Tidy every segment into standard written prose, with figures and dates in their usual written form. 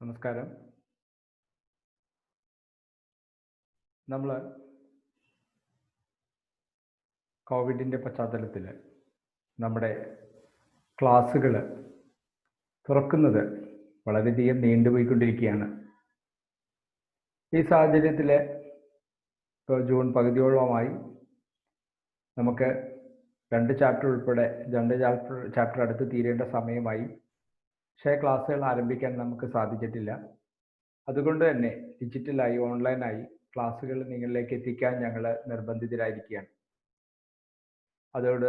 നമസ്കാരം. നമ്മൾ കോവിഡിൻ്റെ പശ്ചാത്തലത്തിൽ നമ്മുടെ ക്ലാസ്സുകൾ തുറക്കുന്നത് വളരെയധികം നീണ്ടുപോയിക്കൊണ്ടിരിക്കുകയാണ്. ഈ സാഹചര്യത്തിൽ ഇപ്പോൾ ജൂൺ പകുതിയോളമായി നമുക്ക് 2 ചാപ്റ്റർ ഉൾപ്പെടെ 2 ചാപ്റ്റർ അടുത്ത് തീരേണ്ട സമയമായി. പക്ഷേ ക്ലാസ്സുകൾ ആരംഭിക്കാൻ നമുക്ക് സാധിച്ചിട്ടില്ല. അതുകൊണ്ട് തന്നെ ഡിജിറ്റലായി ഓൺലൈനായി ക്ലാസ്സുകൾ നിങ്ങളിലേക്ക് എത്തിക്കാൻ ഞങ്ങൾ നിർബന്ധിതരായിരിക്കുകയാണ്. അതോട്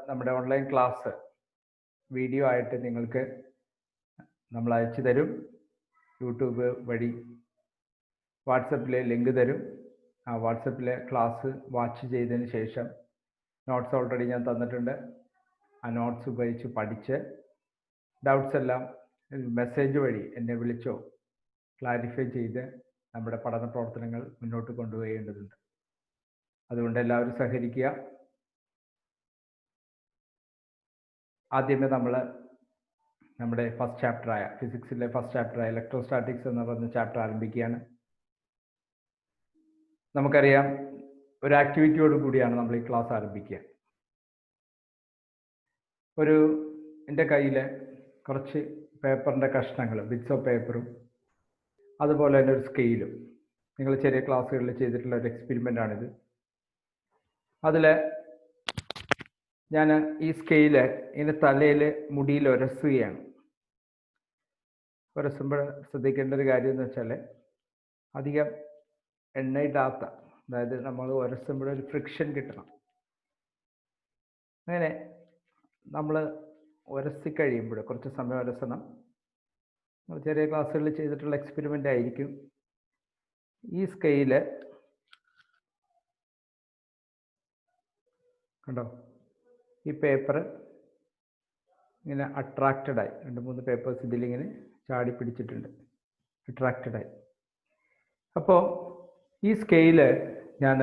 നമ്മുടെ ഓൺലൈൻ ക്ലാസ് വീഡിയോ ആയിട്ട് നിങ്ങൾക്ക് നമ്മൾ അയച്ചു തരും. യൂട്യൂബ് വഴി വാട്സപ്പിലെ ലിങ്ക് തരും. ആ വാട്സപ്പിലെ ക്ലാസ് വാച്ച് ചെയ്തതിന് ശേഷം നോട്ട്സ് ഓൾറെഡി ഞാൻ തന്നിട്ടുണ്ട്. ആ നോട്ട്സ് ഉപയോഗിച്ച് പഠിച്ച് ഡൗട്ട്സ് എല്ലാം മെസ്സേജ് വഴി എന്നെ വിളിച്ചോ ക്ലാരിഫൈ ചെയ്ത് നമ്മുടെ പഠന പ്രവർത്തനങ്ങൾ മുന്നോട്ട് കൊണ്ടുപോകേണ്ടതുണ്ട്. അതുകൊണ്ട് എല്ലാവരും സഹകരിക്കുക. ആദ്യമേ നമ്മൾ നമ്മുടെ ഫസ്റ്റ് ചാപ്റ്ററായ ഫിസിക്സിലെ ഫസ്റ്റ് ചാപ്റ്ററായ ഇലക്ട്രോസ്റ്റാറ്റിക്സ് എന്ന് പറയുന്ന ചാപ്റ്റർ ആരംഭിക്കുകയാണ്. നമുക്കറിയാം, ഒരു ആക്ടിവിറ്റിയോട് കൂടിയാണ് നമ്മൾ ഈ ക്ലാസ് ആരംഭിക്കുക. എൻ്റെ കയ്യിൽ കുറച്ച് പേപ്പറിൻ്റെ കഷ്ണങ്ങൾ, ബിറ്റ്സ് ഓഫ് പേപ്പറും അതുപോലെ തന്നെ ഒരു സ്കെയിലും, നിങ്ങൾ ചെറിയ ക്ലാസ്സുകളിൽ ചെയ്തിട്ടുള്ള ഒരു എക്സ്പെരിമെൻ്റാണിത്. അതിൽ ഞാൻ ഈ സ്കെയില് ഇതിൻ്റെ തലയിൽ മുടിയിൽ ഉരസുകയാണ്. ഉരസുമ്പോൾ ശ്രദ്ധിക്കേണ്ട ഒരു കാര്യം എന്ന് വെച്ചാൽ അധികം എണ്ണയിടാത്ത, അതായത് നമ്മൾ ഉരസുമ്പോൾ ഒരു ഫ്രിക്ഷൻ കിട്ടണം. അങ്ങനെ നമ്മൾ ഉരസി കഴിയുമ്പോൾ കുറച്ച് സമയം ഉരസണം. ചെറിയ ക്ലാസ്സുകളിൽ ചെയ്തിട്ടുള്ള എക്സ്പെരിമെൻ്റ് ആയിരിക്കും. ഈ സ്കെയില് കണ്ടോ, ഈ പേപ്പർ ഇങ്ങനെ അട്രാക്റ്റഡായി 2-3 പേപ്പേഴ്സ് ഇതിലിങ്ങനെ ചാടി പിടിച്ചിട്ടുണ്ട്, അട്രാക്റ്റഡായി. അപ്പോൾ ഈ സ്കെയില് ഞാൻ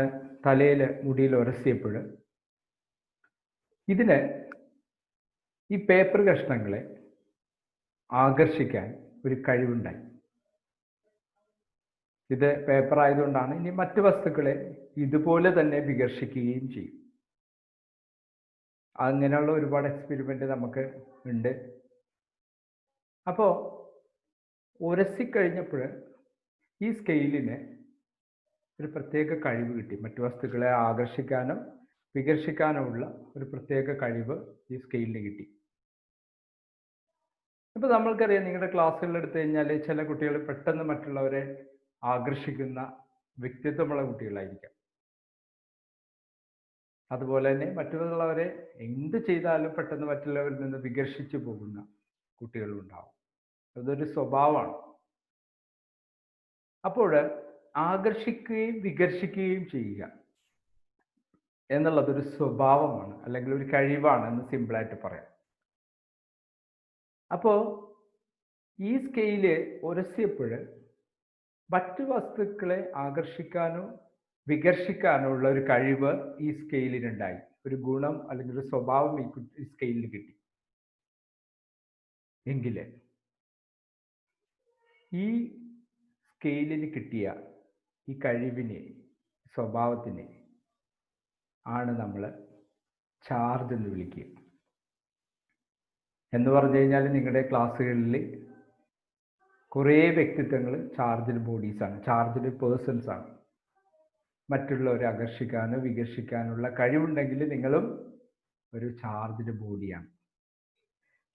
തലയിൽ മുടിയിൽ ഉരസിയപ്പോൾ ഇതിന് ഈ പേപ്പർ കഷ്ണങ്ങളെ ആകർഷിക്കാൻ ഒരു കഴിവുണ്ടായി. ഇത് പേപ്പർ ആയതുകൊണ്ടാണ്. ഇനി മറ്റു വസ്തുക്കളെ ഇതുപോലെ തന്നെ വികർഷിക്കുകയും ചെയ്യും. അങ്ങനെയുള്ള ഒരുപാട് എക്സ്പെരിമെൻ്റ് നമുക്ക് ഉണ്ട്. അപ്പോൾ ഉരസിക്കഴിഞ്ഞപ്പോൾ ഈ സ്കെയിലിന് ഒരു പ്രത്യേക കഴിവ് കിട്ടി. മറ്റു വസ്തുക്കളെ ആകർഷിക്കാനോ വികർഷിക്കാനോ ഉള്ള ഒരു പ്രത്യേക കഴിവ് ഈ സ്കെയിലിന് കിട്ടി. ഇപ്പോൾ നമ്മൾക്കറിയാം, നിങ്ങളുടെ ക്ലാസ്സുകളിൽ എടുത്തു കഴിഞ്ഞാൽ ചില കുട്ടികൾ പെട്ടെന്ന് മറ്റുള്ളവരെ ആകർഷിക്കുന്ന വ്യക്തിത്വമുള്ള കുട്ടികളായിരിക്കാം. അതുപോലെ തന്നെ മറ്റുള്ളവരെ എന്ത് ചെയ്താലും പെട്ടെന്ന് മറ്റുള്ളവരിൽ നിന്ന് വികർഷിച്ചു പോകുന്ന കുട്ടികളും ഉണ്ടാവും. അതൊരു സ്വഭാവമാണ്. അപ്പോൾ ആകർഷിക്കുകയും വികർഷിക്കുകയും ചെയ്യുക എന്നുള്ളതൊരു സ്വഭാവമാണ്, അല്ലെങ്കിൽ ഒരു കഴിവാണ് എന്ന് സിമ്പിളായിട്ട് പറയാം. അപ്പോൾ ഈ സ്കെയില് ഉരസിയപ്പോൾ മറ്റു വസ്തുക്കളെ ആകർഷിക്കാനോ വികർഷിക്കാനോ ഉള്ള ഒരു കഴിവ് ഈ സ്കെയിലിനുണ്ടായി. ഒരു ഗുണം അല്ലെങ്കിൽ ഒരു സ്വഭാവം ഈ സ്കെയിലിന് കിട്ടി. എങ്കിൽ ഈ സ്കെയിലിന് കിട്ടിയ ഈ കഴിവിനെ, സ്വഭാവത്തിനെ ആണ് നമ്മൾ ചാർജ് എന്ന് വിളിക്കുക. എന്ന് പറഞ്ഞു കഴിഞ്ഞാൽ നിങ്ങളുടെ ക്ലാസ്സുകളിൽ കുറേ വ്യക്തിത്വങ്ങൾ ചാർജ്ഡ് ബോഡീസാണ്, ചാർജ്ഡ് പേഴ്സൺസ് ആണ്. മറ്റുള്ളവരെ ആകർഷിക്കാനോ വികർഷിക്കാനുള്ള കഴിവുണ്ടെങ്കിൽ നിങ്ങളും ഒരു ചാർജ്ഡ് ബോഡിയാണ്.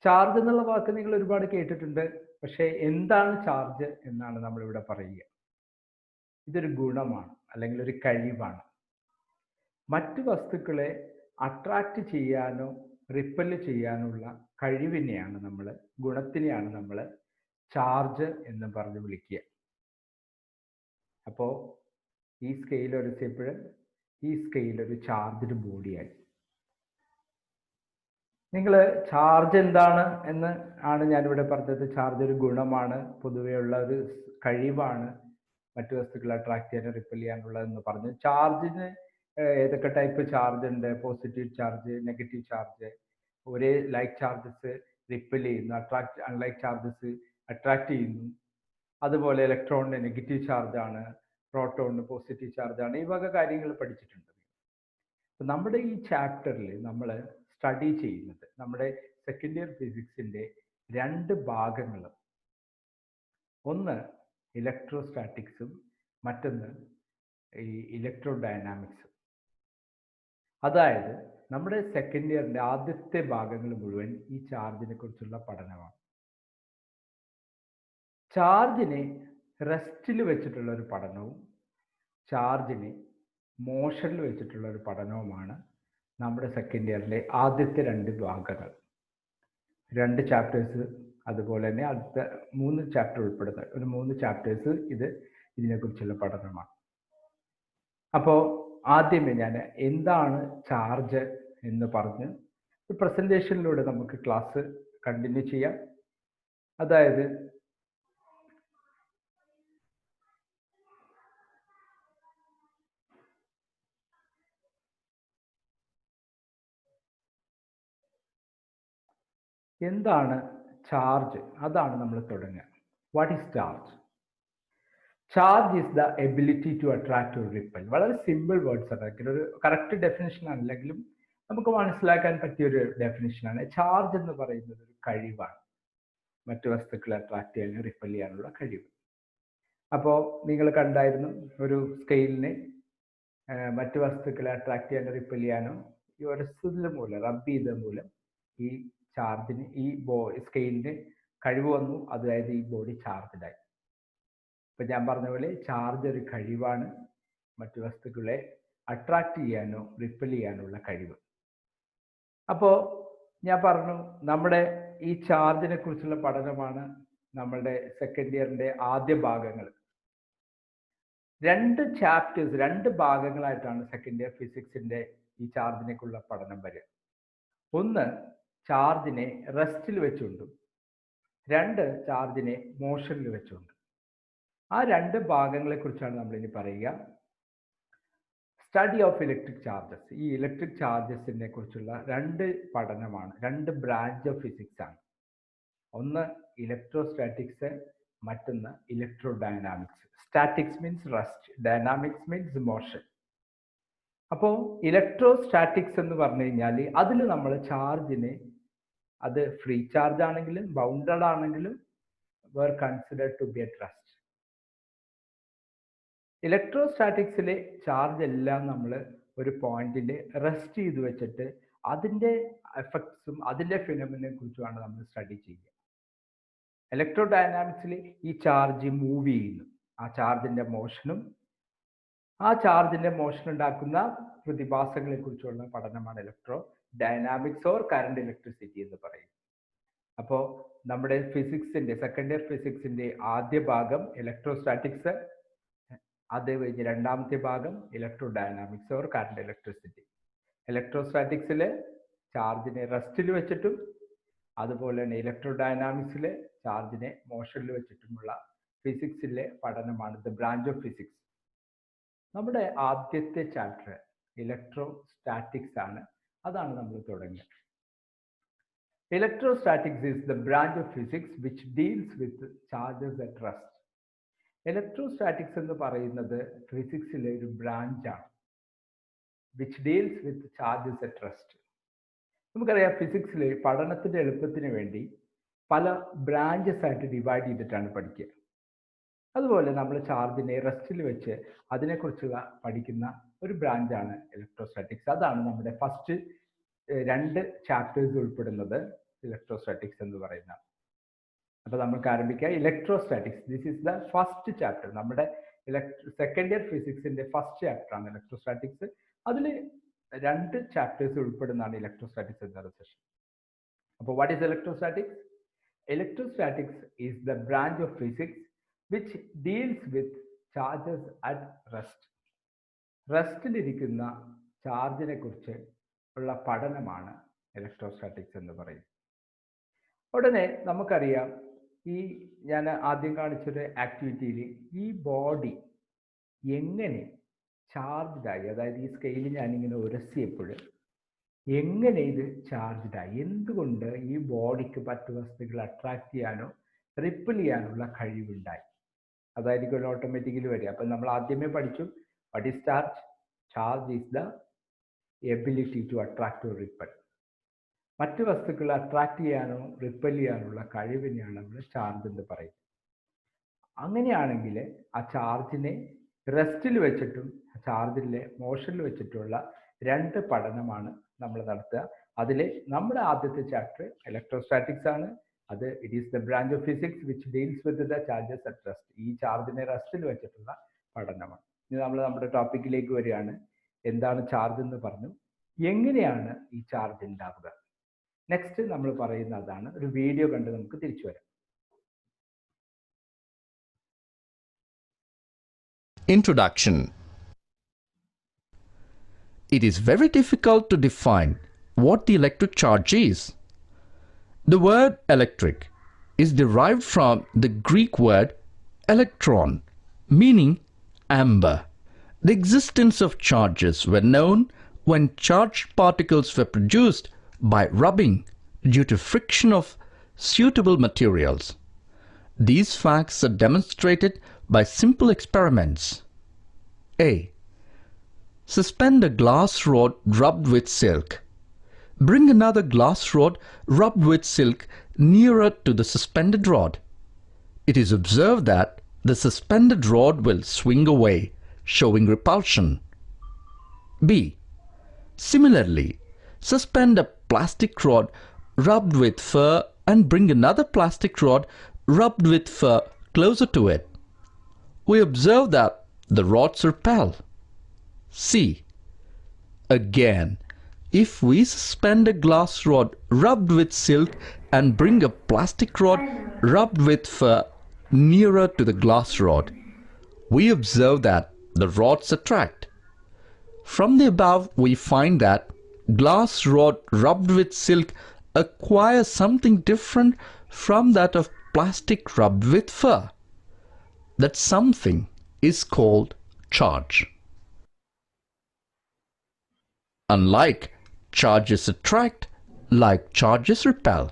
ചാർജ് എന്നുള്ള വാക്ക് നിങ്ങൾ ഒരുപാട് കേട്ടിട്ടുണ്ട്. പക്ഷേ എന്താണ് ചാർജ് എന്നാണ് നമ്മളിവിടെ പറയുക. ഇതൊരു ഗുണമാണ്, അല്ലെങ്കിൽ ഒരു കഴിവാണ്. മറ്റു വസ്തുക്കളെ അട്രാക്റ്റ് ചെയ്യാനോ റിപ്പല് ചെയ്യാനുള്ള കഴിവിനെയാണ് നമ്മൾ, ഗുണത്തിനെയാണ് നമ്മൾ ചാർജ് എന്ന് പറഞ്ഞ് വിളിക്കുക. അപ്പോൾ ഈ സ്കെയിൽ ഉരസിയപ്പോൾ ഈ സ്കെയിൽ ഒരു ചാർജ്ഡ് ബോഡിയായി. നിങ്ങൾ ചാർജ് എന്താണ് എന്ന് ആണ് ഞാനിവിടെ പറഞ്ഞത്. ചാർജ് ഒരു ഗുണമാണ്, പൊതുവെയുള്ള ഒരു കഴിവാണ്, മറ്റു വസ്തുക്കളെ അട്രാക്ട് ചെയ്യാനും റിപ്പൽ ചെയ്യാനുള്ളതെന്ന് പറഞ്ഞു. ചാർജിന് ഏതൊക്കെ ടൈപ്പ് ചാർജ് ഉണ്ട്? Positive charge, negative charge. ഒരേ ലൈക്ക് ചാർജസ് റിപ്പൽ ചെയ്യുന്നു, അൺലൈക്ക് ചാർജസ് അട്രാക്ട് ചെയ്യുന്നു. അതുപോലെ ഇലക്ട്രോണിന് നെഗറ്റീവ് ചാർജാണ്, പ്രോട്ടോണിന് പോസിറ്റീവ് ചാർജാണ്, ഈ വക കാര്യങ്ങൾ പഠിച്ചിട്ടുണ്ട്. നമ്മുടെ ഈ ചാപ്റ്ററിൽ നമ്മൾ സ്റ്റഡി ചെയ്യുന്നത് നമ്മുടെ സെക്കൻഡ് ഇയർ ഫിസിക്സിൻ്റെ 2 ഭാഗങ്ങൾ, ഒന്ന് ഇലക്ട്രോസ്റ്റാറ്റിക്സും മറ്റൊന്ന് ഈ ഇലക്ട്രോ ഡൈനാമിക്സും. അതായത് നമ്മുടെ സെക്കൻഡ് ഇയറിൻ്റെ ആദ്യത്തെ ഭാഗങ്ങൾ മുഴുവൻ ഈ ചാർജിനെ കുറിച്ചുള്ള പഠനമാണ്. ചാർജിനെ റെസ്റ്റിൽ വെച്ചിട്ടുള്ള ഒരു പഠനവും ചാർജിനെ മോഷനിൽ വെച്ചിട്ടുള്ള ഒരു പഠനവുമാണ് നമ്മുടെ സെക്കൻഡ് ഇയറിലെ ആദ്യത്തെ 2 ഭാഗങ്ങൾ. 2 ചാപ്റ്റേഴ്സ്, അതുപോലെ തന്നെ അടുത്ത 3 ചാപ്റ്റർ ഉൾപ്പെടുന്ന ഒരു 3 ചാപ്റ്റേഴ്സ് ഇതിനെക്കുറിച്ചുള്ള പഠനമാണ്. അപ്പോൾ ആദ്യമേ ഞാൻ എന്താണ് ചാർജ് എന്ന് പറഞ്ഞ് പ്രസൻറ്റേഷനിലൂടെ നമുക്ക് ക്ലാസ് കണ്ടിന്യൂ ചെയ്യാം. അതായത് എന്താണ് ചാർജ്, അതാണ് നമ്മൾ തുടങ്ങുക. What is charge? Charge is the ability to attract ഒരു റിപ്പൽ. വളരെ സിമ്പിൾ വേർഡ്സ് ആണ്, ഒരു കറക്റ്റ് ഡെഫിനിഷൻ ആണെങ്കിലും നമുക്ക് മനസ്സിലാക്കാൻ പറ്റിയ ഒരു ഡെഫിനിഷനാണ്. ചാർജ് എന്ന് പറയുന്നത് ഒരു കഴിവാണ്, മറ്റു വസ്തുക്കളെ അട്രാക്ട് ചെയ്യാനും റിപ്പൽ ചെയ്യാനുള്ള കഴിവ്. അപ്പോൾ നിങ്ങൾ കണ്ടായിരുന്നു, ഒരു സ്കെയിലിനെ മറ്റു വസ്തുക്കളെ അട്രാക്ട് ചെയ്യാനോ റിപ്പൽ ചെയ്യാനോ ഈ ഉരസൽ മൂലം, റബ്ബ് ചെയ്ത മൂലം ഈ ചാർജിന്, ഈ സ്കെയിലിന് കഴിവ് വന്നു. അതായത് ഈ ബോഡി ചാർജ്ഡായി. ഇപ്പം ഞാൻ പറഞ്ഞ പോലെ ചാർജ് ഒരു കഴിവാണ്, മറ്റു വസ്തുക്കളെ അട്രാക്ട് ചെയ്യാനോ റിപ്പൽ ചെയ്യാനുള്ള കഴിവ്. അപ്പോൾ ഞാൻ പറഞ്ഞു, നമ്മുടെ ഈ ചാർജിനെ കുറിച്ചുള്ള പഠനമാണ് നമ്മളുടെ സെക്കൻഡ് ഇയറിൻ്റെ ആദ്യ ഭാഗങ്ങൾ. 2 ചാപ്റ്റേഴ്സ്, 2 ഭാഗങ്ങളായിട്ടാണ് സെക്കൻഡ് ഇയർ ഫിസിക്സിൻ്റെ ഈ ചാർജിനേക്കുള്ള പഠനം വരിക. ഒന്ന് ചാർജിനെ റെസ്റ്റിൽ വെച്ചുകൊണ്ടും 2 ചാർജിനെ മോഷനിൽ വെച്ചുകൊണ്ടും. ആ 2 ഭാഗങ്ങളെ കുറിച്ചാണ് നമ്മളിനി പറയുക. Study of electric charges. ഈ ഇലക്ട്രിക് ചാർജസിനെ കുറിച്ചുള്ള 2 പഠനമാണ്, 2 ബ്രാഞ്ച് ഓഫ് ഫിസിക്സ് ആണ്. ഒന്ന് ഇലക്ട്രോസ്റ്റാറ്റിക്സ്, മറ്റൊന്ന് electro dynamics. Statics means rest, dynamics means motion. അപ്പോൾ ഇലക്ട്രോസ്റ്റാറ്റിക്സ് എന്ന് പറഞ്ഞു കഴിഞ്ഞാൽ അതിൽ നമ്മൾ ചാർജിനെ, അത് ഫ്രീ ചാർജ് ആണെങ്കിലും ബൗണ്ടഡ് ആണെങ്കിലും were considered to be at rest. ഇലക്ട്രോസ്റ്റാറ്റിക്സിലെ ചാർജ് എല്ലാം നമ്മൾ ഒരു പോയിന്റിൽ റെസ്റ്റ് ചെയ്ത് വെച്ചിട്ട് അതിൻ്റെ എഫക്ട്സും അതിൻ്റെ ഫിനോമിനെ കുറിച്ചുമാണ് നമ്മൾ സ്റ്റഡി ചെയ്യുക. ഇലക്ട്രോ ഡൈനാമിക്സിൽ ഈ ചാർജ് മൂവ് ചെയ്യുന്നു, ആ ചാർജിൻ്റെ മോഷനും ആ ചാർജിൻ്റെ മോഷൻ ഉണ്ടാക്കുന്ന പ്രതിഭാസങ്ങളെ കുറിച്ചുള്ള പഠനമാണ് electro dynamics or current electricity എന്ന് പറയും. അപ്പോൾ നമ്മുടെ ഫിസിക്സിൻ്റെ, സെക്കൻഡ് ഇയർ ഫിസിക്സിൻ്റെ ആദ്യ ഭാഗം ഇലക്ട്രോസ്റ്റാറ്റിക്സ്, അത് കഴിഞ്ഞ് രണ്ടാമത്തെ ഭാഗം electro dynamics or current electricity. ഇലക്ട്രോസ്റ്റാറ്റിക്സിൽ ചാർജിനെ റെസ്റ്റിൽ വെച്ചിട്ടും അതുപോലെ തന്നെ ഇലക്ട്രോ ഡൈനാമിക്സിൽ ചാർജിനെ മോഷനിൽ വെച്ചിട്ടുമുള്ള ഫിസിക്സിലെ പഠനമാണ് ദ ബ്രാഞ്ച് ഓഫ് ഫിസിക്സ്. നമ്മുടെ ആദ്യത്തെ ചാപ്റ്റർ ഇലക്ട്രോസ്റ്റാറ്റിക്സ് ആണ്, അതാണ് നമ്മൾ തുടങ്ങിയത്. Electrostatics is the branch of physics which deals with charges at rest. Electrostatics എന്ന് പറയുന്നത് ഫിസിക്സിലെ ഒരു ബ്രാഞ്ചാണ്, which deals with charges at rest. നമുക്കറിയാം, ഫിസിക്സിൽ പഠനത്തിൻ്റെ എളുപ്പത്തിന് വേണ്ടി പല ബ്രാഞ്ചസ് ആയിട്ട് ഡിവൈഡ് ചെയ്തിട്ടാണ് പഠിക്കുക. അതുപോലെ നമ്മൾ ചാർജിനെ റെസ്റ്റിൽ വെച്ച് അതിനെക്കുറിച്ചുള്ള പഠിക്കുന്ന ഒരു ബ്രാഞ്ചാണ് ഇലക്ട്രോസ്റ്റാറ്റിക്സ്. അതാണ് നമ്മുടെ ഫസ്റ്റ് 2 ചാപ്റ്റേഴ്സ് ഉൾപ്പെടുന്നത് ഇലക്ട്രോസ്റ്റാറ്റിക്സ് എന്ന് പറയുന്നത്. അപ്പോൾ നമുക്ക് ആരംഭിക്കാം. Electrostatics, this is the first chapter. നമ്മുടെ സെക്കൻഡ് ഇയർ ഫിസിക്സിന്റെ ഫസ്റ്റ് ചാപ്റ്റർ ആണ് ഇലക്ട്രോസ്റ്റാറ്റിക്സ്. അതിൽ 2 ചാപ്റ്റേഴ്സ് ഉൾപ്പെടുന്നതാണ് ഇലക്ട്രോസ്റ്റാറ്റിക്സ് എന്ന സെഷൻ. അപ്പോൾ what is electrostatics? Electrostatics is the branch of physics which deals with charges at rest. റെസ്റ്റിലിരിക്കുന്ന ചാർജിനെ കുറിച്ച് ഉള്ള പഠനമാണ് ഇലക്ട്രോസ്റ്റാറ്റിക്സ് എന്ന് പറയും. ഉടനെ നമുക്കറിയാം, ഈ ഞാൻ ആദ്യം കാണിച്ചൊരു ആക്ടിവിറ്റിയിൽ ഈ ബോഡി എങ്ങനെ ചാർജ്ഡായി, അതായത് ഈ സ്കെയിൽ ഞാനിങ്ങനെ ഉരസിയപ്പോൾ എങ്ങനെ ഇത് ചാർജ്ഡായി, എന്തുകൊണ്ട് ഈ ബോഡിക്ക് മറ്റു വസ്തുക്കൾ അട്രാക്ട് ചെയ്യാനോ റിപ്പിൾ ചെയ്യാനുള്ള കഴിവുണ്ടായി. അതായിരിക്കും ഓട്ടോമാറ്റിക്കലി വരിക. അപ്പം നമ്മൾ ആദ്യമേ പഠിച്ചു, what is charge? Charge is the ability to attract or repel. മറ്റ് വസ്തുക്കളെ അട്രാക്ട് ചെയ്യാനോ റിപ്പൽ ചെയ്യാനുള്ള കഴിവിനെയാണ് നമ്മൾ ചാർജ് എന്ന് പറയുന്നത്. അങ്ങനെയാണെങ്കിൽ ആ ചാർജിനെ റെസ്റ്റിൽ വെച്ചിട്ടും ചാർജിലെ മോഷനിൽ വെച്ചിട്ടുള്ള രണ്ട് പഠനമാണ് നമ്മൾ നടത്തുക. അതിൽ നമ്മുടെ ആദ്യത്തെ ചാപ്റ്റർ ഇലക്ട്രോസ്റ്റാറ്റിക്സ് ആണ്. അത് it is the branch of physics which deals with the charges at rest. ഈ ചാർജിനെ റെസ്റ്റിൽ വെച്ചിട്ടുള്ള പഠനമാണ്. ഇനി നമ്മൾ നമ്മുടെ ടോപ്പിക്കിലേക്ക് വരികയാണ്. എന്താണ് ചാർജ് എന്ന് പറഞ്ഞു, എങ്ങനെയാണ് ഈ ചാർജ് ഉണ്ടാവുക. നെക്സ്റ്റ് നമ്മൾ പറയുന്ന അതാണ്. ഒരു വീഡിയോ കണ്ട് നമുക്ക് തിരിച്ചു വരാം. Introduction. It is very difficult to define what the electric charge is. The word electric is derived from the Greek word electron, meaning amber. The existence of charges were known when charged particles were produced by rubbing due to friction of suitable materials. These facts are demonstrated by simple experiments. A. Suspend a glass rod rubbed with silk. Bring another glass rod rubbed with silk nearer to the suspended rod. It is observed that the suspended rod will swing away, showing repulsion. B. Similarly, suspend a plastic rod rubbed with fur and bring another plastic rod rubbed with fur closer to it. We observe that the rods repel. C. Again, if we suspend a glass rod rubbed with silk and bring a plastic rod rubbed with fur nearer to the glass rod, we observe that the rods attract. From the above, we find that glass rod rubbed with silk acquires something different from that of plastic rubbed with fur. That something is called charge. Unlike charges attract, like charges repel.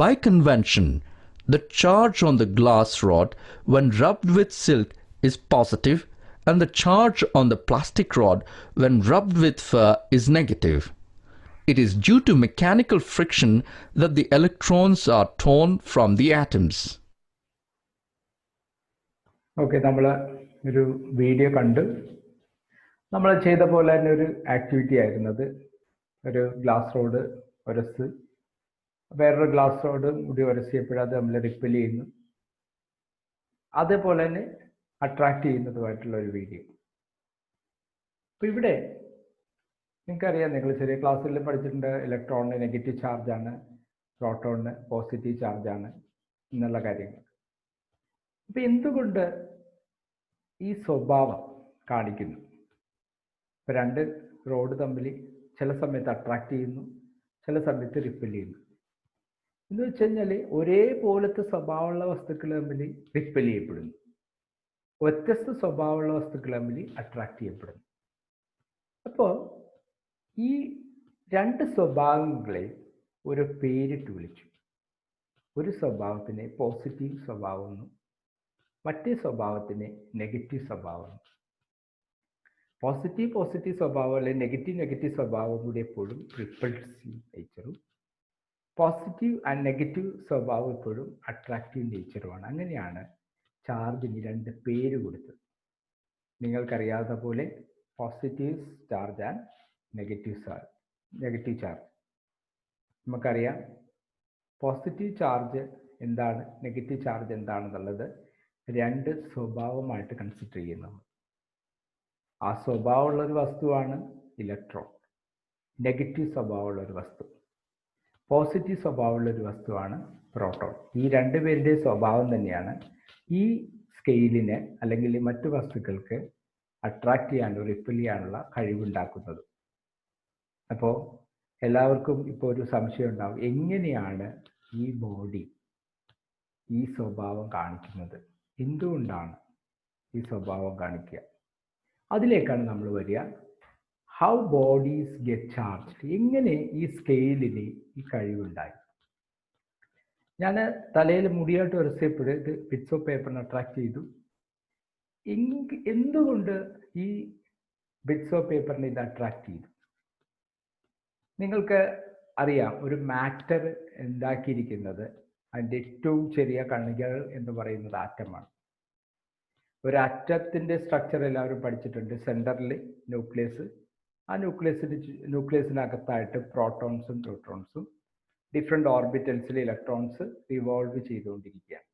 By convention, the charge on the glass rod when rubbed with silk is positive and the charge on the plastic rod when rubbed with fur is negative. It is due to mechanical friction that the electrons are torn from the atoms. Okay, നമ്മൾ ഒരു video കണ്ടു. നമ്മൾ ചെയ്ത പോലെ തന്നെ ഒരു activity ആയിരുന്നത്. ഒരു ഗ്ലാസ് റോഡ് ഉരസ് വേറൊരു ഗ്ലാസ് റോഡ് കൂടി ഉരസിയപ്പോഴത് നമ്മൾ റിപ്പൽ ചെയ്യുന്നു. അതേപോലെ തന്നെ അട്രാക്ട് ചെയ്യുന്നതുമായിട്ടുള്ള ഒരു വീഡിയോ. അപ്പം ഇവിടെ നിങ്ങൾക്കറിയാം, നിങ്ങൾ ചെറിയ ക്ലാസ്സിൽ പഠിച്ചിട്ടുണ്ട്, ഇലക്ട്രോണിന് നെഗറ്റീവ് ചാർജാണ്, പ്രോട്ടോണിന് പോസിറ്റീവ് ചാർജാണ് എന്നുള്ള കാര്യങ്ങൾ. അപ്പം എന്തുകൊണ്ട് ഈ സ്വഭാവം കാണിക്കുന്നു? ഇപ്പം രണ്ട് റോഡ് തമ്മിൽ ചില സമയത്ത് അട്രാക്ട് ചെയ്യുന്നു, ചില സമയത്ത് റിപ്പൽ ചെയ്യുന്നു. എന്ന് വെച്ച് കഴിഞ്ഞാൽ ഒരേപോലത്തെ സ്വഭാവമുള്ള വസ്തുക്കൾ തമ്മിൽ റിപ്പൽ ചെയ്യപ്പെടുന്നു, വ്യത്യസ്ത സ്വഭാവമുള്ള വസ്തുക്കൾ തമ്മിൽ അട്രാക്ട് ചെയ്യപ്പെടുന്നു. അപ്പോൾ ഈ രണ്ട് സ്വഭാവങ്ങളെ ഒരു പേരിട്ട് വിളിച്ചു. ഒരു സ്വഭാവത്തിനെ പോസിറ്റീവ് സ്വഭാവമെന്നും മറ്റേ സ്വഭാവത്തിനെ നെഗറ്റീവ് സ്വഭാവം. പോസിറ്റീവ് സ്വഭാവം അല്ലെങ്കിൽ നെഗറ്റീവ് സ്വഭാവം കൂടി എപ്പോഴും റിപ്പൾസീവ് നേച്ചറും, പോസിറ്റീവ് ആൻഡ് നെഗറ്റീവ് സ്വഭാവം എപ്പോഴും അട്രാക്റ്റീവ് നേച്ചറുമാണ്. അങ്ങനെയാണ് ചാർജിന് രണ്ട് പേര് കൊടുത്തത്. നിങ്ങൾക്കറിയാവുന്ന പോലെ positive charge and negative charge. നമുക്കറിയാം പോസിറ്റീവ് ചാർജ് എന്താണ്, നെഗറ്റീവ് ചാർജ് എന്താണെന്നുള്ളത് രണ്ട് സ്വഭാവമായിട്ട് കൺസിഡർ ചെയ്യുന്നു. ആ സ്വഭാവമുള്ളൊരു വസ്തുവാണ് ഇലക്ട്രോൺ. നെഗറ്റീവ് സ്വഭാവമുള്ളൊരു വസ്തു, പോസിറ്റീവ് സ്വഭാവമുള്ളൊരു വസ്തുവാണ് പ്രോട്ടോൺ. ഈ രണ്ടുപേരുടെ സ്വഭാവം തന്നെയാണ് ഈ സ്കെയിലിനെ അല്ലെങ്കിൽ മറ്റു വസ്തുക്കൾക്ക് അട്രാക്ട് ചെയ്യാനോ റിപ്പൽ ചെയ്യാനുള്ള കഴിവുണ്ടാക്കുന്നത്. അപ്പോൾ എല്ലാവർക്കും ഇപ്പോൾ ഒരു സംശയം ഉണ്ടാവും, എങ്ങനെയാണ് ഈ ബോഡി ഈ സ്വഭാവം കാണിക്കുന്നത്, എന്തുകൊണ്ടാണ് ഈ സ്വഭാവം കാണിക്കുക? അതിലേക്കാണ് നമ്മൾ വരിക. ഹൗ ബോഡീസ് ഗെറ്റ് ചാർജ്ഡ്, എങ്ങനെ ഈ സ്കെയിലിന് ഈ കഴിവുണ്ടായി? ഞാൻ തലയിൽ മുടിയായിട്ട് ഉരസിയപ്പോൾ ഇത് ബിറ്റ്സ് ഓഫ് പേപ്പറിനെ അട്രാക്ട് ചെയ്തു. എന്തുകൊണ്ട് ഈ ബിറ്റ്സ് ഓഫ് പേപ്പറിനെ ഇത് അട്രാക്ട് ചെയ്തു? നിങ്ങൾക്ക് അറിയാം, ഒരു മാറ്റർ ഉണ്ടാക്കിയിരിക്കുന്നത് അതിൻ്റെ ഏറ്റവും ചെറിയ കണികകൾ എന്ന് പറയുന്നത് ആറ്റമാണ്. ഒരു ആറ്റത്തിൻ്റെ സ്ട്രക്ചർ എല്ലാവരും പഠിച്ചിട്ടുണ്ട്. സെൻറ്ററിൽ ന്യൂക്ലിയസ്, ആ ന്യൂക്ലിയസിനകത്തായിട്ട് പ്രോട്ടോൺസും ന്യൂട്രോൺസും, ഡിഫറെൻ്റ് ഓർബിറ്റൽസിൽ ഇലക്ട്രോൺസ് റിവോൾവ് ചെയ്തുകൊണ്ടിരിക്കുകയാണ്.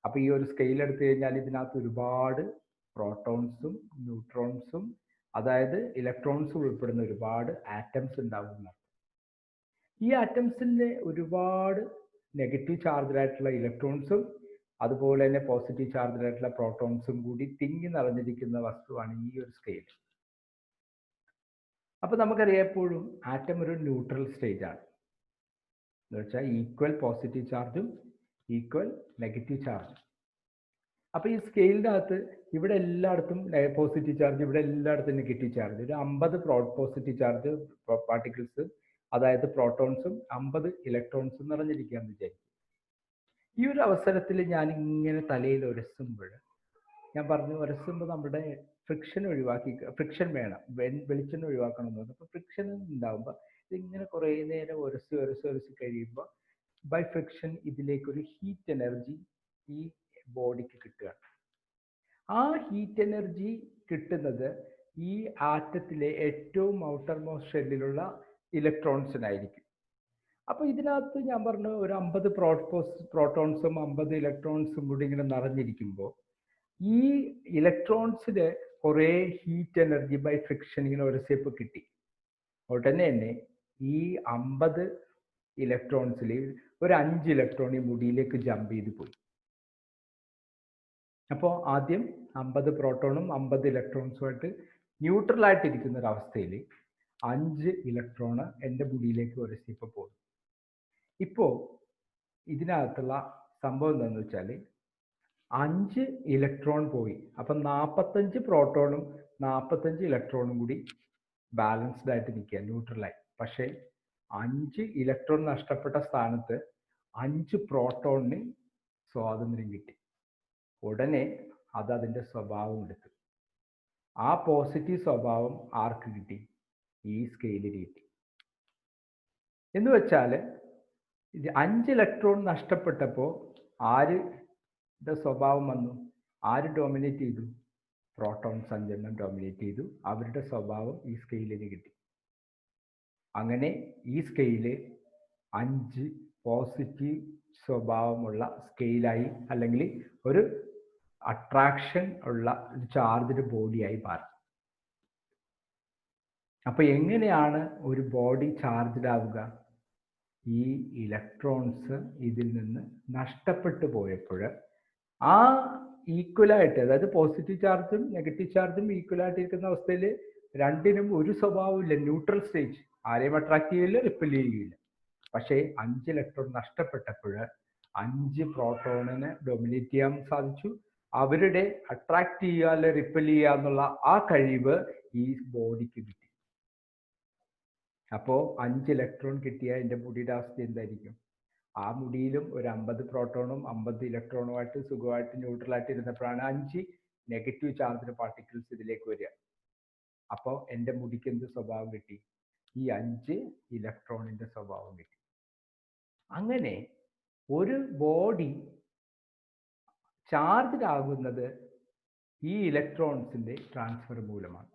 അപ്പോൾ ഈ ഒരു സ്കെയിൽ എടുത്തു കഴിഞ്ഞാൽ ഇതിനകത്ത് ഒരുപാട് പ്രോട്ടോൺസും ന്യൂട്രോൺസും, അതായത് ഇലക്ട്രോൺസ് ഉൾപ്പെടുന്ന ഒരുപാട് ആറ്റംസ് ഉണ്ടാകുന്നു. ഈ ആറ്റംസിൻ്റെ ഒരുപാട് നെഗറ്റീവ് ചാർജായിട്ടുള്ള ഇലക്ട്രോൺസും അതുപോലെ തന്നെ പോസിറ്റീവ് ചാർജായിട്ടുള്ള പ്രോട്ടോൺസും കൂടി തിങ്ങി നിറഞ്ഞിരിക്കുന്ന വസ്തുവാണ് ഈ ഒരു സ്കെയിൽ. അപ്പോൾ നമുക്കറിയാം, എപ്പോഴും ആറ്റം ഒരു ന്യൂട്രൽ സ്റ്റേജ് ആണ്. എന്ന് വെച്ചാൽ ഈക്വൽ പോസിറ്റീവ് ചാർജും ഈക്വൽ നെഗറ്റീവ് ചാർജും. അപ്പോൾ ഈ സ്കെയിലിൻ്റെ അകത്ത് ഇവിടെ എല്ലായിടത്തും പോസിറ്റീവ് ചാർജ്, ഇവിടെ എല്ലായിടത്തും നെഗറ്റീവ് ചാർജ്. ഒരു 50 പോസിറ്റീവ് ചാർജ് പാർട്ടിക്കിൾസ്, അതായത് പ്രോട്ടോൺസും 50 ഇലക്ട്രോൺസും നിറഞ്ഞിരിക്കുകയെന്ന് വിചാരിക്കും. ഈ ഒരു അവസരത്തിൽ ഞാൻ ഇങ്ങനെ തലയിൽ ഉരസുമ്പോൾ, ഞാൻ പറഞ്ഞു ഉരസുമ്പോൾ നമ്മുടെ ഫ്രിക്ഷൻ ഒഴിവാക്കി, ഫ്രിക്ഷൻ വേണം, വെളിച്ചെണ്ണ ഒഴിവാക്കണം എന്ന് പറഞ്ഞു. അപ്പോൾ ഫ്രിക്ഷൻ ഉണ്ടാകുമ്പോൾ ഇതിങ്ങനെ കുറേ നേരം ഉരಸಿ കഴിയുമ്പോൾ ബൈ ഫ്രിക്ഷൻ ഇതിലേക്കൊരു ഹീറ്റ് എനർജി ഈ ബോഡിക്ക് കിട്ടുകയാണ്. ആ ഹീറ്റ് എനർജി കിട്ടുന്നത് ഈ ആറ്റത്തിലെ ഏറ്റവും ഔട്ടർ മോസ്റ്റ് ഷെല്ലിലുള്ള ഇലക്ട്രോൺസിനായിരിക്കും. അപ്പോൾ ഇതിനകത്ത് ഞാൻ പറഞ്ഞു ഒരു 50 പ്രോട്ടോൺസും 50 ഇലക്ട്രോൺസും കൂടി ഇങ്ങനെ നിറഞ്ഞിരിക്കുമ്പോൾ ഈ ഇലക്ട്രോൺസിന് കുറേ ഹീറ്റ് എനർജി ബൈ ഫ്രിക്ഷൻ ഇങ്ങനെ ഉരസിയപ്പോൾ കിട്ടി. ഉടനെ തന്നെ ഈ 50 ഇലക്ട്രോൺസിൽ ഒരു 5 ഇലക്ട്രോൺ ഈ മുടിയിലേക്ക് ജമ്പ് ചെയ്ത് പോയി. അപ്പോൾ ആദ്യം 50 പ്രോട്ടോണും 50 ഇലക്ട്രോൺസുമായിട്ട് ന്യൂട്രലായിട്ടിരിക്കുന്ന ഒരവസ്ഥയിൽ 5 ഇലക്ട്രോണ് എൻ്റെ മുടിയിലേക്ക് ഉരസിയപ്പോൾ പോകും. ഇപ്പോൾ ഇതിനകത്തുള്ള സംഭവം എന്താണെന്ന് വെച്ചാൽ 5 ഇലക്ട്രോൺ പോയി. അപ്പം 45 പ്രോട്ടോണും 45 ഇലക്ട്രോണും കൂടി ബാലൻസ്ഡ് ആയിട്ട് നിൽക്കുക, ന്യൂട്രലായി. പക്ഷേ 5 ഇലക്ട്രോൺ നഷ്ടപ്പെട്ട സ്ഥാനത്ത് 5 പ്രോട്ടോണിന് സ്വാതന്ത്ര്യം കിട്ടി. ഉടനെ അത് അതിൻ്റെ സ്വഭാവം എടുത്തു. ആ പോസിറ്റീവ് സ്വഭാവം ആർക്ക് കിട്ടി? ഈ സ്കെയിലിൽ കിട്ടി. എന്ന് വെച്ചാൽ 5 ഇലക്ട്രോൺ നഷ്ടപ്പെട്ടപ്പോൾ ആരുടെ സ്വഭാവം വന്നു? ആര് ഡോമിനേറ്റ് ചെയ്തു? പ്രോട്ടോൺസ് 5 ഡോമിനേറ്റ് ചെയ്തു. അവരുടെ സ്വഭാവം ഈ സ്കെയിലിന് കിട്ടി. അങ്ങനെ ഈ സ്കെയില് 5 പോസിറ്റീവ് സ്വഭാവമുള്ള സ്കെയിലായി, അല്ലെങ്കിൽ ഒരു അട്രാക്ഷൻ ഉള്ള ചാർജ്ഡ് ബോഡിയായി മാറി. അപ്പോൾ എങ്ങനെയാണ് ഒരു ബോഡി ചാർജ്ഡ് ആവുക? ഈ ഇലക്ട്രോൺസ് ഇതിൽ നിന്ന് നഷ്ടപ്പെട്ടു പോയപ്പോൾ ആ ഈക്വലായിട്ട്, അതായത് പോസിറ്റീവ് ചാർജും നെഗറ്റീവ് ചാർജും ഈക്വലായിട്ട് ഇരിക്കുന്ന അവസ്ഥയിൽ രണ്ടിനും ഒരു സ്വഭാവമില്ല, ന്യൂട്രൽ സ്റ്റേജ്. ആരെയും അട്രാക്ട് ചെയ്യില്ല, റിപ്പൽ ചെയ്യില്ല. പക്ഷേ 5 ഇലക്ട്രോൺ നഷ്ടപ്പെട്ടപ്പോൾ 5 പ്രോട്ടോണിനെ ഡൊമിനേറ്റ് ചെയ്യാൻ സാധിച്ചു. അവരുടെ അട്രാക്ട് ചെയ്യുക അല്ലെ റിപ്പൽ ചെയ്യുക എന്നുള്ള ആ കഴിവ് ഈ ബോഡിക്ക് കിട്ടി. അപ്പോൾ 5 ഇലക്ട്രോൺ കിട്ടിയ എൻ്റെ മുടിയുടെ അവസ്ഥ എന്തായിരിക്കും? ആ മുടിയിലും ഒരു 50 പ്രോട്ടോണും 50 ഇലക്ട്രോണുമായിട്ട് സുഖമായിട്ട് ന്യൂട്രലായിട്ട് ഇരുന്നപ്പോഴാണ് 5 നെഗറ്റീവ് ചാർജ്ഡ് പാർട്ടിക്കിൾസ് ഇതിലേക്ക് വരിക. അപ്പോൾ എൻ്റെ മുടിക്ക് എന്ത് സ്വഭാവം കിട്ടി? ഈ 5 ഇലക്ട്രോണിൻ്റെ സ്വഭാവം കിട്ടി. അങ്ങനെ ഒരു ബോഡി ചാർജ്ഡ് ആകുന്നത് ഈ ഇലക്ട്രോൺസിൻ്റെ ട്രാൻസ്ഫർ മൂലമാണ്.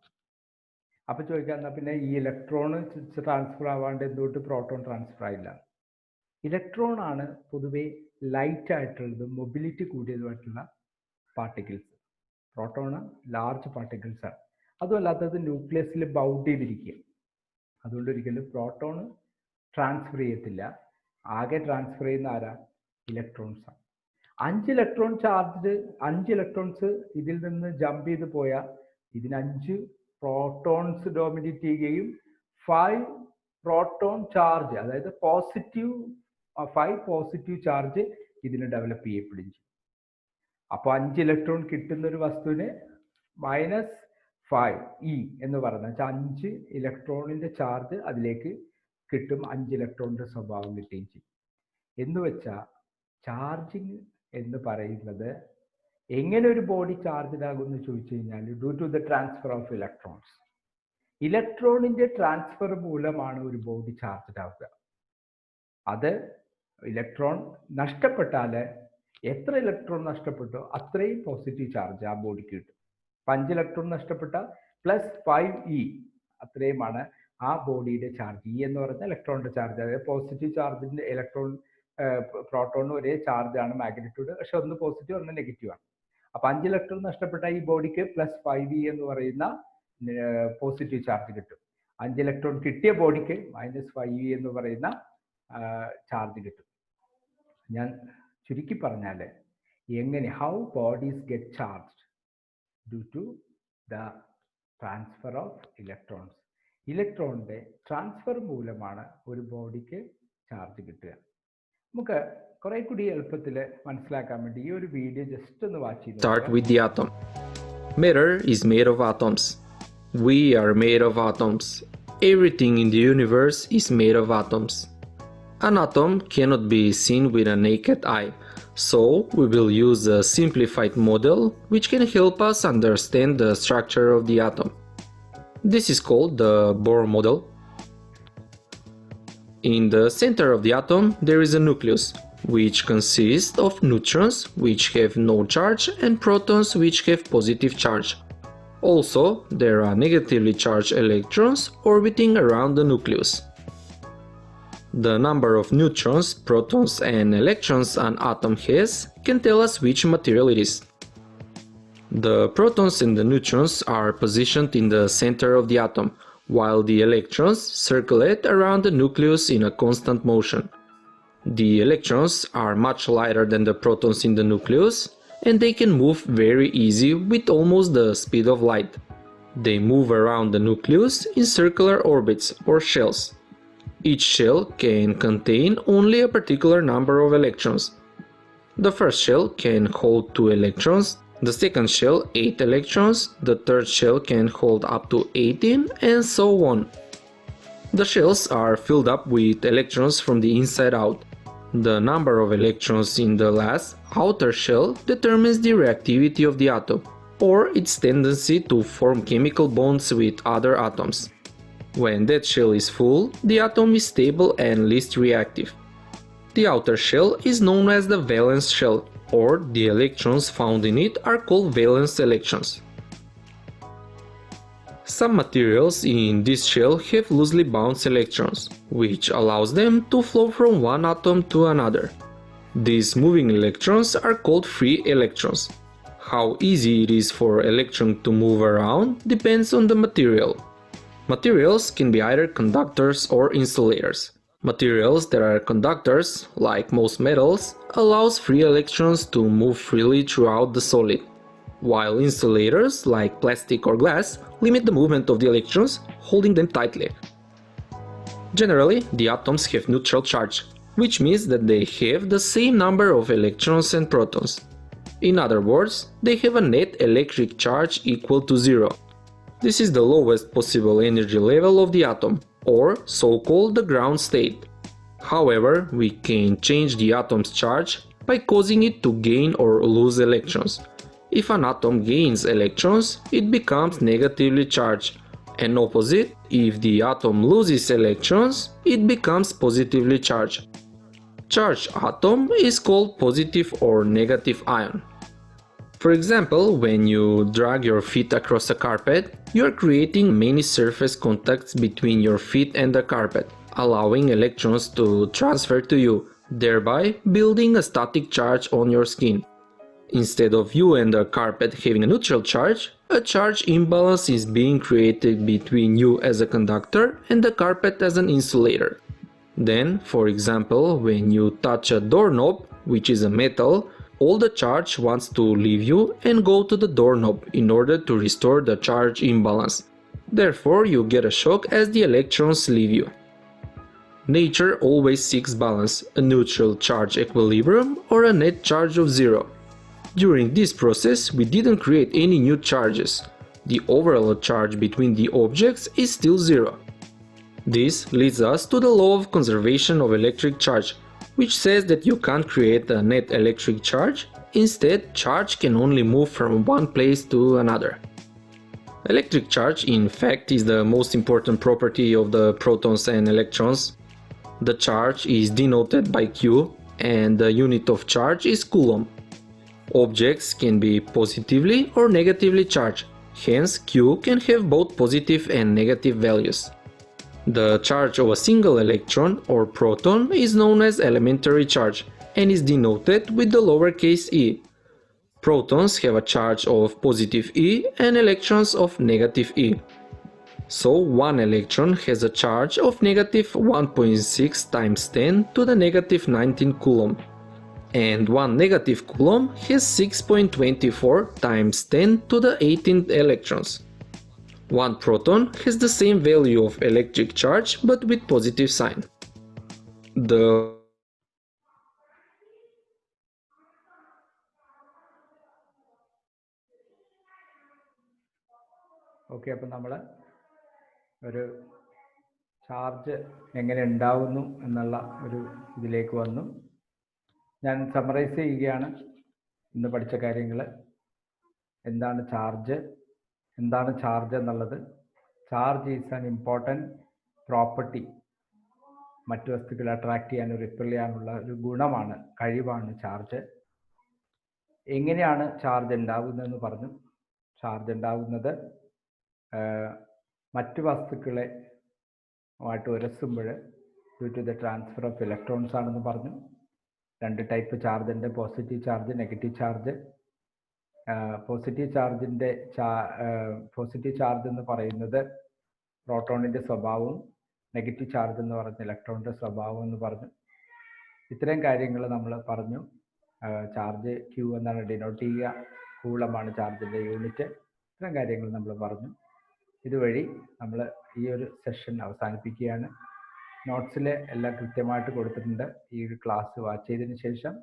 അപ്പോൾ ചോദിക്കാം, എന്നാൽ പിന്നെ ഈ ഇലക്ട്രോൺ ട്രാൻസ്ഫർ ആവാണ്ട് എന്തുകൊണ്ട് പ്രോട്ടോൺ ട്രാൻസ്ഫർ ആയില്ല? ഇലക്ട്രോൺ ആണ് പൊതുവെ ലൈറ്റ് ആയിട്ടുള്ളതും മൊബിലിറ്റി കൂടിയതുമായിട്ടുള്ള പാർട്ടിക്കിൾസ്. പ്രോട്ടോൺ ലാർജ് പാർട്ടിക്കിൾസ് ആണ്. അതുമല്ലാത്തത് ന്യൂക്ലിയസിൽ ബൗണ്ട് ചെയ്തിരിക്കുക. അതുകൊണ്ട് ഒരിക്കലും പ്രോട്ടോൺ ട്രാൻസ്ഫർ ചെയ്യത്തില്ല. ആകെ ട്രാൻസ്ഫർ ചെയ്യുന്ന ആരാ? ഇലക്ട്രോൺസ് ആണ്. 5 ഇലക്ട്രോൺസ് ഇതിൽ നിന്ന് ജമ്പ് ചെയ്ത് പോയാൽ ഇതിന് 5 പ്രോട്ടോൺസ് ഡോമിനേറ്റ് ചെയ്യുകയും 5 പ്രോട്ടോൺ ചാർജ്, അതായത് 5 പോസിറ്റീവ് ചാർജ് ഇതിന് ഡെവലപ്പ് ചെയ്യപ്പെടുകയും ചെയ്യും. അപ്പോൾ 5 ഇലക്ട്രോൺ കിട്ടുന്ന ഒരു വസ്തുവിന് -5 എന്ന് പറഞ്ഞാൽ 5 ഇലക്ട്രോണിന്റെ ചാർജ് അതിലേക്ക് കിട്ടും. 5 ഇലക്ട്രോണിന്റെ സ്വഭാവം കിട്ടുകയും ചെയ്യും. എന്ന് വെച്ചാൽ ചാർജിങ് എന്ന് പറയുന്നത് എങ്ങനെ ഒരു ബോഡി ചാർജ്ഡ് ആകുമെന്ന് ചോദിച്ചു കഴിഞ്ഞാൽ due to the transfer of electrons. ഇലക്ട്രോണിന്റെ ട്രാൻസ്ഫർ മൂലമാണ് ഒരു ബോഡി ചാർജ്ഡ് ആവുക. അത് ഇലക്ട്രോൺ നഷ്ടപ്പെട്ടാൽ എത്ര ഇലക്ട്രോൺ നഷ്ടപ്പെട്ടോ അത്രയും പോസിറ്റീവ് ചാർജ് ആ ബോഡിക്ക് കിട്ടും. 5 ഇലക്ട്രോൺ നഷ്ടപ്പെട്ടാൽ +5e അത്രയുമാണ് ആ ബോഡിയുടെ ചാർജ്. ഇ എന്ന് പറഞ്ഞാൽ ഇലക്ട്രോണിന്റെ ചാർജ്. അതായത് പോസിറ്റീവ് ചാർജിന്റെ ഇലക്ട്രോൺ പ്രോട്ടോണിന് ഒരേ ചാർജ് ആണ് മാഗ്നിറ്റ്യൂഡ്, പക്ഷെ ഒന്ന് പോസിറ്റീവ് ഒന്ന് നെഗറ്റീവ് ആണ്. അപ്പൊ 5 ഇലക്ട്രോൺ നഷ്ടപ്പെട്ട ഈ ബോഡിക്ക് +5e എന്ന് പറയുന്ന പോസിറ്റീവ് ചാർജ് കിട്ടും. 5 ഇലക്ട്രോൺ കിട്ടിയ ബോഡിക്ക് -5e എന്ന് പറയുന്ന ചാർജ് കിട്ടും. ഞാൻ ചുരുക്കി പറഞ്ഞാൽ എങ്ങനെ how bodies get charged due to the transfer of electrons. ഇലക്ട്രോണിന്റെ ട്രാൻസ്ഫർ മൂലമാണ് ഒരു ബോഡിക്ക് ചാർജ് കിട്ടുക. നമുക്ക് കുറെ കൂടി എളുപ്പത്തിൽ മനസ്സിലാക്കാൻ വേണ്ടി ഈ ഒരു വീഡിയോ ജസ്റ്റ് ഒന്ന് വാച്ച് ചെയ്ത് Start with the atom. Matter is made of atoms. We are made of atoms. Everything in the universe is made of atoms. An atom cannot be seen with a naked eye, so we will use a simplified model which can help us understand the structure of the atom. This is called the Bohr model. In the center of the atom there is a nucleus, which consists of neutrons which have no charge and protons which have positive charge. Also, there are negatively charged electrons orbiting around the nucleus. The number of neutrons, protons and electrons an atom has can tell us which material it is. The protons and the neutrons are positioned in the center of the atom, while the electrons circulate around the nucleus in a constant motion. The electrons are much lighter than the protons in the nucleus, and they can move very easy with almost the speed of light. They move around the nucleus in circular orbits or shells. Each shell can contain only a particular number of electrons. The first shell can hold 2 electrons, the second shell 8 electrons, the third shell can hold up to 18, and so on. The shells are filled up with electrons from the inside out. The number of electrons in the last, outer shell determines the reactivity of the atom, or its tendency to form chemical bonds with other atoms. When that shell is full, the atom is stable and least reactive. The outer shell is known as the valence shell, or the electrons found in it are called valence electrons. Some materials in this shell have loosely bound electrons, which allows them to flow from one atom to another. These moving electrons are called free electrons. How easy it is for an electron to move around depends on the material. Materials can be either conductors or insulators. Materials that are conductors, like most metals, allows free electrons to move freely throughout the solid, while insulators, like plastic or glass, limit the movement of the electrons, holding them tightly. Generally, the atoms have neutral charge, which means that they have the same number of electrons and protons. In other words, they have a net electric charge equal to 0. This is the lowest possible energy level of the atom, or so-called the ground state. However, we can change the atom's charge by causing it to gain or lose electrons. If an atom gains electrons, it becomes negatively charged, and opposite, if the atom loses electrons, it becomes positively charged. Charged atom is called positive or negative ion. For example, when you drag your feet across a carpet, you are creating many surface contacts between your feet and the carpet, allowing electrons to transfer to you, thereby building a static charge on your skin. Instead of you and the carpet having a neutral charge, a charge imbalance is being created between you as a conductor and the carpet as an insulator. Then, for example, when you touch a doorknob, which is a metal, all the charge wants to leave you and go to the doorknob in order to restore the charge imbalance. Therefore, you get a shock as the electrons leave you. Nature always seeks balance, a neutral charge equilibrium or a net charge of 0. During this process, we didn't create any new charges. The overall charge between the objects is still 0. This leads us to the law of conservation of electric charge, which says that you can't create a net electric charge. Instead, charge can only move from one place to another. Electric charge, in fact, is the most important property of the protons and electrons. The charge is denoted by Q, and the unit of charge is Coulomb. Objects can be positively or negatively charged, hence Q can have both positive and negative values. The charge of a single electron or proton is known as elementary charge and is denoted with the lowercase e. Protons have a charge of positive e and electrons of negative e. So one electron has a charge of negative 1.6 times 10 to the negative 19 Coulomb, and one negative Coulomb has 6.24 times 10 to the 18 electrons. One proton has the same value of electric charge but with positive sign. The okay, അപ്പം നമ്മൾ ഒരു charge എങ്ങനെ ഉണ്ടാവുന്നു എന്നുള്ള ഒരു ഇതിലേക്ക് വന്നു. ഞാൻ സമ്മറൈസ് ചെയ്യുകയാണ് ഇന്ന് പഠിച്ച കാര്യങ്ങൾ. എന്താണ് ചാർജ് എന്നുള്ളത്? Charge is an important property. മറ്റു വസ്തുക്കളെ അട്രാക്ട് ചെയ്യാനും റിപ്പൽ ചെയ്യാനുള്ള ഒരു ഗുണമാണ്, കഴിവാണ് ചാർജ്. എങ്ങനെയാണ് ചാർജ് ഉണ്ടാകുന്നതെന്ന് പറഞ്ഞു. ചാർജ് ഉണ്ടാകുന്നത് മറ്റു വസ്തുക്കളെ ആയിട്ട് ഉരസുമ്പോൾ due to the transfer of electrons ആണെന്ന് പറഞ്ഞു. രണ്ട് ടൈപ്പ് ചാർജ് ഉണ്ട്, positive charge, negative charge. Positive charge എന്ന് പറയുന്നത് പ്രോട്ടോണിൻ്റെ സ്വഭാവവും, നെഗറ്റീവ് ചാർജ് എന്ന് പറയുന്നത് ഇലക്ട്രോണിൻ്റെ സ്വഭാവം എന്ന് പറഞ്ഞു. ഇത്രയും കാര്യങ്ങൾ നമ്മൾ പറഞ്ഞു. ചാർജ് ക്യൂ എന്നാണ് ഡിനോട്ട് ചെയ്യുക, കൂളമാണ് ചാർജിൻ്റെ യൂണിറ്റ്. ഇത്രയും കാര്യങ്ങൾ നമ്മൾ പറഞ്ഞു. ഇതുവഴി നമ്മൾ ഈ ഒരു സെഷൻ അവസാനിപ്പിക്കുകയാണ്. നോട്ട്സിൽ എല്ലാം കൃത്യമായിട്ട് കൊടുത്തിട്ടുണ്ട്. ഈ ഒരു ക്ലാസ് വാച്ച് ചെയ്തതിന് ശേഷം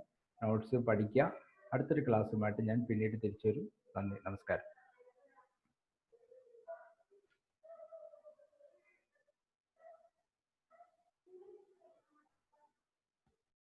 നോട്ട്സ് പഠിക്കുക. അടുത്തൊരു ക്ലാസ്സുമായിട്ട് ഞാൻ പിന്നീട് തിരിച്ചു വരും. നന്ദി, നമസ്കാരം.